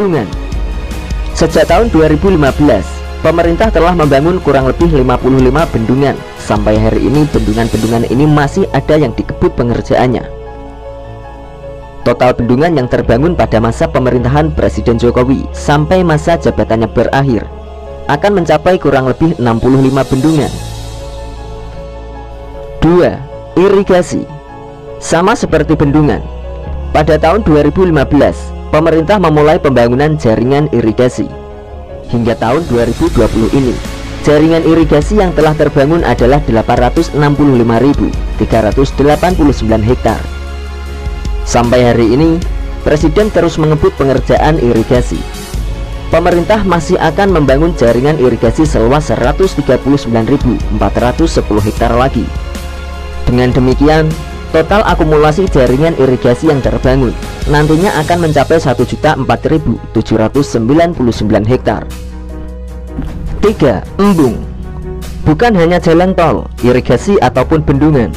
Bendungan. Sejak tahun 2015, pemerintah telah membangun kurang lebih 55 bendungan. Sampai hari ini bendungan-bendungan ini masih ada yang dikebut pengerjaannya. Total bendungan yang terbangun pada masa pemerintahan Presiden Jokowi sampai masa jabatannya berakhir akan mencapai kurang lebih 65 bendungan. 2. Irigasi. Sama seperti bendungan, pada tahun 2015 pemerintah memulai pembangunan jaringan irigasi. Hingga tahun 2020 ini, jaringan irigasi yang telah terbangun adalah 865.389 hektar. Sampai hari ini, Presiden terus mengebut pengerjaan irigasi. Pemerintah masih akan membangun jaringan irigasi seluas 139.410 hektar lagi. Dengan demikian, total akumulasi jaringan irigasi yang terbangun nantinya akan mencapai 1.004.799 hektar. 3. Embung. Bukan hanya jalan tol, irigasi ataupun bendungan,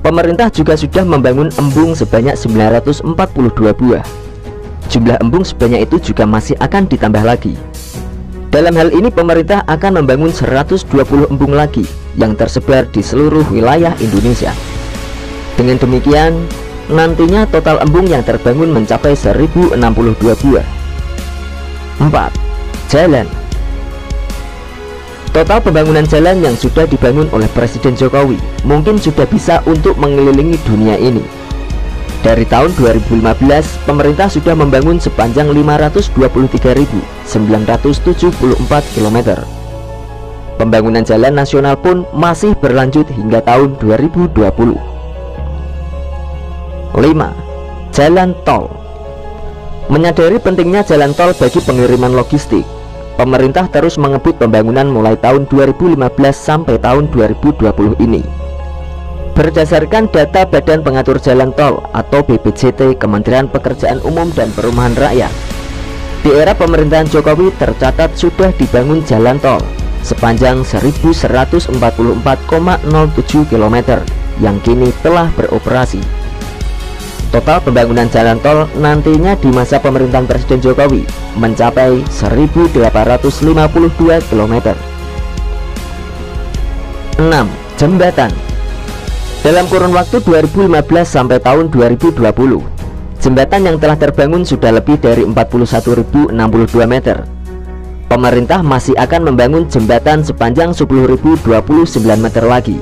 pemerintah juga sudah membangun embung sebanyak 942 buah. Jumlah embung sebanyak itu juga masih akan ditambah lagi. Dalam hal ini pemerintah akan membangun 120 embung lagi yang tersebar di seluruh wilayah Indonesia. Dengan demikian, nantinya total embung yang terbangun mencapai 1062 buah. 4. Jalan. Total pembangunan jalan yang sudah dibangun oleh Presiden Jokowi mungkin sudah bisa untuk mengelilingi dunia ini. Dari tahun 2015, pemerintah sudah membangun sepanjang 523.974 km. Pembangunan jalan nasional pun masih berlanjut hingga tahun 2020. 5. Jalan tol. Menyadari pentingnya jalan tol bagi pengiriman logistik, pemerintah terus mengebut pembangunan mulai tahun 2015 sampai tahun 2020 ini. Berdasarkan data Badan Pengatur Jalan Tol atau BPJT Kementerian Pekerjaan Umum dan Perumahan Rakyat, di era pemerintahan Jokowi tercatat sudah dibangun jalan tol sepanjang 1144,07 km yang kini telah beroperasi. Total pembangunan jalan tol nantinya di masa pemerintahan Presiden Jokowi mencapai 1.852 km. 6. Jembatan. Dalam kurun waktu 2015 sampai tahun 2020, jembatan yang telah terbangun sudah lebih dari 41.062 meter. Pemerintah masih akan membangun jembatan sepanjang 10.029 meter lagi.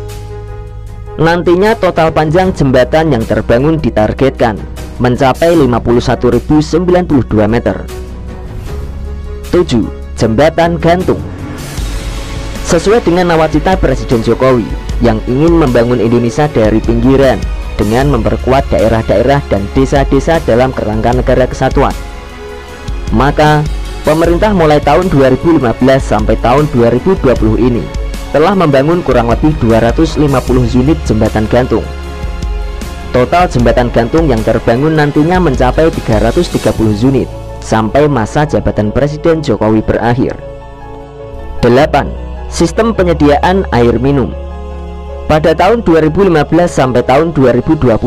Nantinya total panjang jembatan yang terbangun ditargetkan mencapai 51.092 meter. 7. Jembatan gantung. Sesuai dengan nawacita Presiden Jokowi yang ingin membangun Indonesia dari pinggiran dengan memperkuat daerah-daerah dan desa-desa dalam kerangka negara kesatuan, maka pemerintah mulai tahun 2015 sampai tahun 2020 ini telah membangun kurang lebih 250 unit jembatan gantung. Total jembatan gantung yang terbangun nantinya mencapai 330 unit sampai masa jabatan Presiden Jokowi berakhir. 8. Sistem penyediaan air minum. Pada tahun 2015 sampai tahun 2020,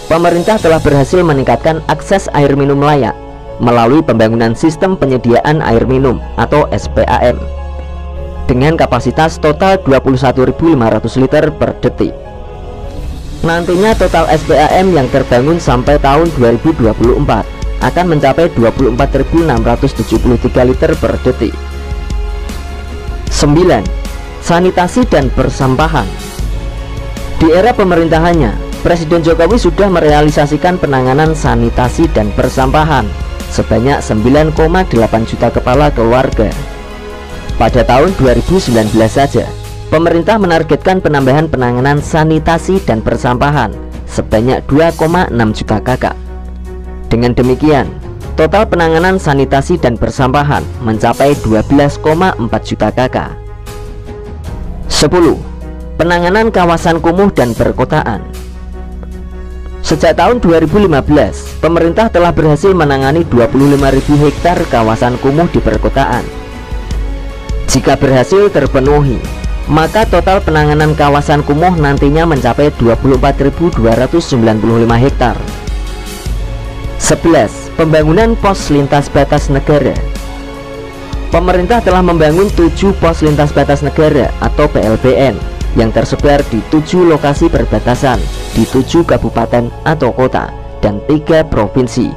pemerintah telah berhasil meningkatkan akses air minum layak melalui pembangunan sistem penyediaan air minum atau SPAM dengan kapasitas total 21.500 liter per detik. Nantinya total SPAM yang terbangun sampai tahun 2024 akan mencapai 24.673 liter per detik. 9. Sanitasi dan persampahan. Di era pemerintahannya, Presiden Jokowi sudah merealisasikan penanganan sanitasi dan persampahan sebanyak 9,8 juta kepala keluarga. Pada tahun 2019 saja, pemerintah menargetkan penambahan penanganan sanitasi dan persampahan sebanyak 2,6 juta kakak. Dengan demikian, total penanganan sanitasi dan persampahan mencapai 12,4 juta kakak. 10. Penanganan kawasan kumuh dan perkotaan. Sejak tahun 2015, pemerintah telah berhasil menangani 25.000 hektar kawasan kumuh di perkotaan. Jika berhasil terpenuhi, maka total penanganan kawasan kumuh nantinya mencapai 24.295 hektar. 11. Pembangunan pos lintas batas negara. Pemerintah telah membangun 7 pos lintas batas negara atau PLBN yang tersebar di 7 lokasi perbatasan di 7 kabupaten atau kota dan 3 provinsi.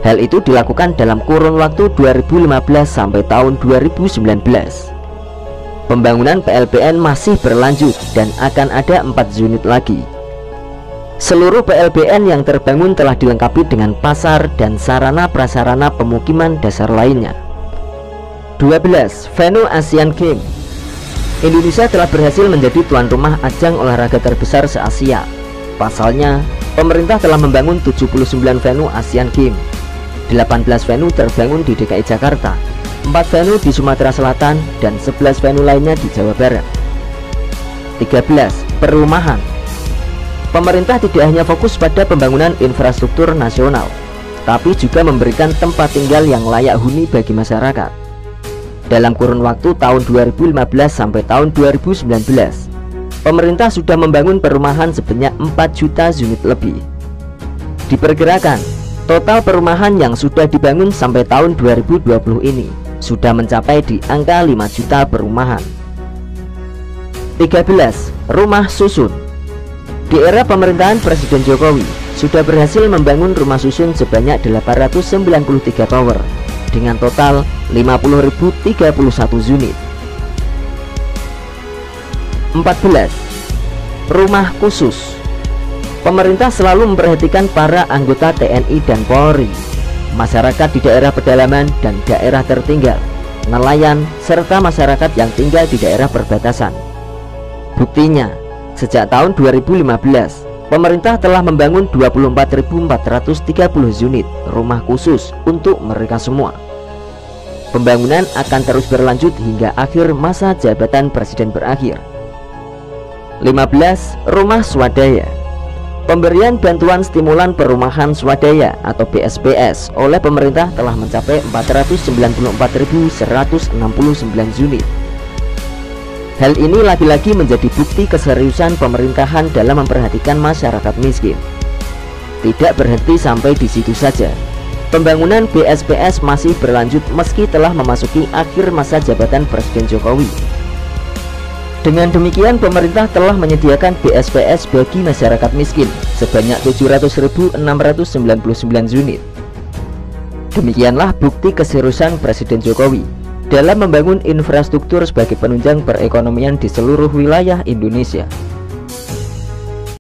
Hal itu dilakukan dalam kurun waktu 2015 sampai tahun 2019. Pembangunan PLBN masih berlanjut dan akan ada 4 unit lagi. Seluruh PLBN yang terbangun telah dilengkapi dengan pasar dan sarana prasarana pemukiman dasar lainnya. 12. Venue Asian Games. Indonesia telah berhasil menjadi tuan rumah ajang olahraga terbesar se-Asia. Pasalnya, pemerintah telah membangun 79 venue Asian Games. 18 venue terbangun di DKI Jakarta, 4 venue di Sumatera Selatan, dan 11 venue lainnya di Jawa Barat. 13. Perumahan. Pemerintah tidak hanya fokus pada pembangunan infrastruktur nasional, tapi juga memberikan tempat tinggal yang layak huni bagi masyarakat. Dalam kurun waktu tahun 2015 sampai tahun 2019, pemerintah sudah membangun perumahan sebanyak 4 juta unit lebih. Diperkirakan, total perumahan yang sudah dibangun sampai tahun 2020 ini sudah mencapai di angka 5 juta perumahan. 13. Rumah susun. Di era pemerintahan Presiden Jokowi, sudah berhasil membangun rumah susun sebanyak 893 tower dengan total 50.031 unit. 14. Rumah khusus. Pemerintah selalu memperhatikan para anggota TNI dan Polri, masyarakat di daerah pedalaman dan daerah tertinggal, nelayan, serta masyarakat yang tinggal di daerah perbatasan. Buktinya, sejak tahun 2015, pemerintah telah membangun 24.430 unit rumah khusus untuk mereka semua. Pembangunan akan terus berlanjut hingga akhir masa jabatan presiden berakhir. 15. Rumah swadaya. Pemberian bantuan stimulan perumahan swadaya atau BSPS oleh pemerintah telah mencapai 494.169 unit. Hal ini lagi-lagi menjadi bukti keseriusan pemerintahan dalam memperhatikan masyarakat miskin. Tidak berhenti sampai di situ saja. Pembangunan BSPS masih berlanjut meski telah memasuki akhir masa jabatan Presiden Jokowi. Dengan demikian, pemerintah telah menyediakan BSPS bagi masyarakat miskin sebanyak 700.699 unit. Demikianlah bukti keseriusan Presiden Jokowi dalam membangun infrastruktur sebagai penunjang perekonomian di seluruh wilayah Indonesia.